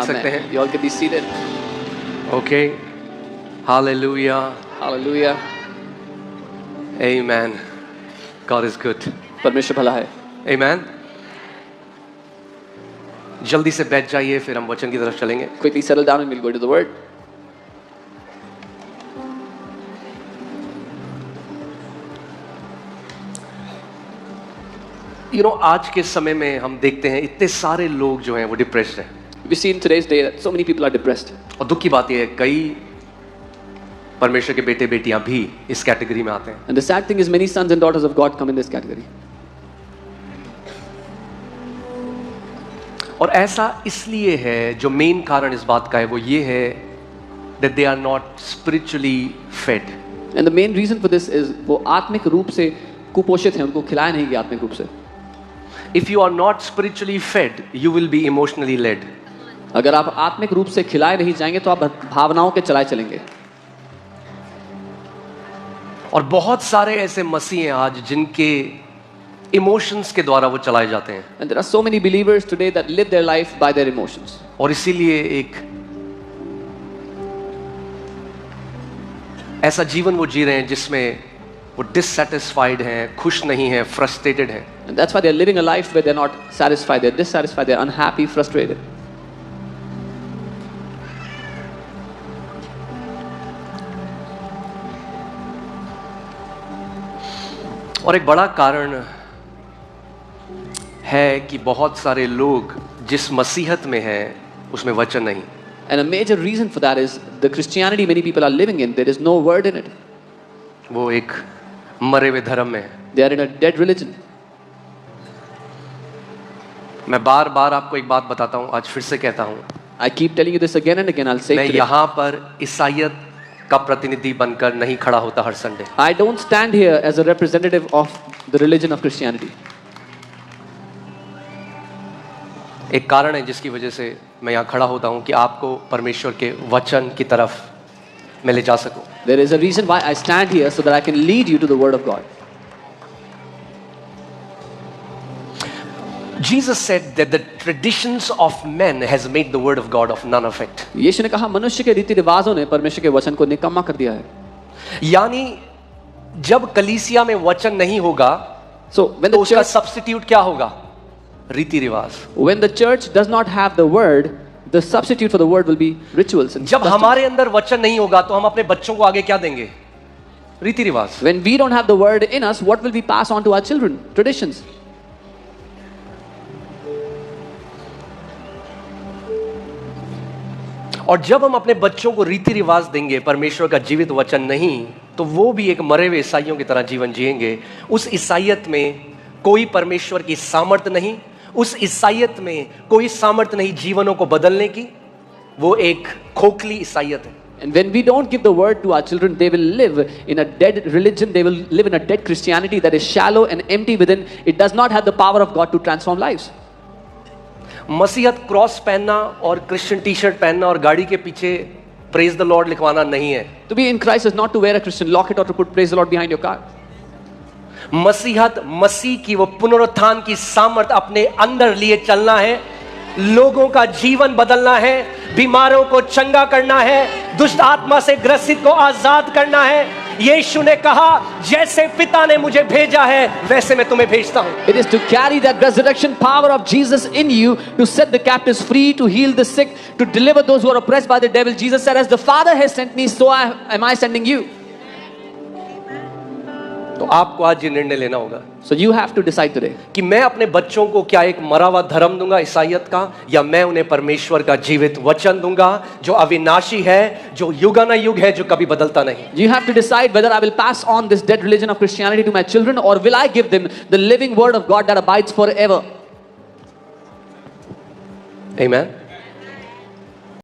सकते हैं. You all can be seated. Okay. Hallelujah. Hallelujah. Amen. God is good. परमेश्वर भला है. Amen. जल्दी से बैठ जाइए, फिर हम वचन की तरफ चलेंगे. Quickly settle down and we'll go to the word. आज के समय में हम देखते हैं इतने सारे लोग जो हैं वो डिप्रेस्ड हैं. We see in today's day that so many people are depressed. और दुख की बात यह है कई परमेश्वर के बेटे बेटियां भी इस कैटेगरी में आते हैं. And the sad thing is many sons and daughters of God come in this category. और ऐसा इसलिए है, जो मेन कारण इस बात का है वो ये है that they are not spiritually fed. And the main reason for this is वो आत्मिक रूप से कुपोषित हैं, उनको खिलाया नहीं गया आत्मिक रूप से. If you are not spiritually fed, you will be emotionally led. अगर आप आत्मिक रूप से खिलाए नहीं जाएंगे तो आप भावनाओं के चलाए चलेंगे. और बहुत सारे ऐसे मसीह हैं आज जिनके इमोशंस के द्वारा वो चलाए जाते हैं. And there are so many believers today that live their life by their emotions. और इसीलिए एक ऐसा जीवन वो जी रहे हैं जिसमें वो डिससैटिस्फाइड हैं, खुश नहीं हैं, फ्रस्ट्रेटेड हैं. And that's why they're living a life where they're not satisfied, they're dissatisfied, they're unhappy, frustrated. और एक बड़ा कारण है कि बहुत सारे लोग जिस मसीहत में हैं उसमें वचन नहीं. And a major reason for that is the Christianity many people are living in, there is no word in it. वो एक मरे हुए धर्म में है. They are in a dead religion. मैं बार बार आपको एक बात बताता हूँ, आज फिर से कहता हूँ, I keep telling you this again and again. I'll say मैं it today. यहाँ पर ईसाईयत का प्रतिनिधि बनकर नहीं खड़ा होता हर Sunday. I don't stand here as a representative of the religion of Christianity. एक कारण है जिसकी वजह से मैं यहाँ खड़ा होता हूँ कि आपको परमेश्वर के वचन की तरफ मैं ले जा सकूँ. There is a reason why I stand here, so that I can lead you to the word of God. Jesus said that the traditions of men has made the word of God of none effect. यीशु ने कहा मनुष्य के रीति रिवाजों ने परमेश्वर के वचन को निकम्मा कर दिया है. यानी जब कलीसिया में वचन नहीं होगा So when तो the उसका church, सब्स्टिट्यूट क्या होगा? रीति रिवाज. when the church does not have the word, the substitute for the word will be rituals and जब customs. हमारे अंदर वचन नहीं होगा तो हम अपने बच्चों को आगे क्या देंगे? रीति रिवाज. When we don't have the word in us, what will we pass on to our children? Traditions. और जब हम अपने बच्चों को रीति रिवाज देंगे, परमेश्वर का जीवित वचन नहीं, तो वो भी एक मरे हुए ईसाइयों की तरह जीवन जिएंगे. उस ईसाइयत में कोई परमेश्वर की सामर्थ नहीं, उस ईसाइयत में कोई सामर्थ नहीं जीवनों को बदलने की. वो एक खोखली ईसाइयत है. And when we don't give the word to our children, they will live in a dead religion. They will live in a dead Christianity that is shallow and empty within. It does not have the power of God to transform lives. मसीहत cross पहनना और Christian T shirt पहनना और गाड़ी के पीछे praise the Lord लिखवाना नहीं है. To be in Christ is not to wear a Christian locket or to put praise the Lord behind your car. मसीहत मसीह की वो पुनरुत्थान की सामर्थ अपने अंदर लिए चलना है, लोगों का जीवन बदलना है, बीमारों को चंगा करना है, दुष्ट आत्मा से ग्रसित को आजाद करना है. यीशु ने कहा जैसे पिता ने मुझे भेजा है वैसे मैं तुम्हें भेजता हूं. It is to carry that resurrection power of Jesus in you, to set the captives free, to heal the sick, to deliver those who are oppressed by the devil. Jesus said, as the Father has sent me, so am I sending you. तो आपको आज ये निर्णय लेना होगा So you have to decide today. कि मैं अपने बच्चों को क्या एक मरा हुआ धर्म दूंगा ईसाईयत का, या मैं उन्हें परमेश्वर का जीवित वचन दूंगा जो अविनाशी है, जो युगानुयुग है, जो कभी बदलता नहीं. You have to decide whether I will pass on this dead religion of Christianity to my children, or will I give them the living word of God that abides forever. Amen.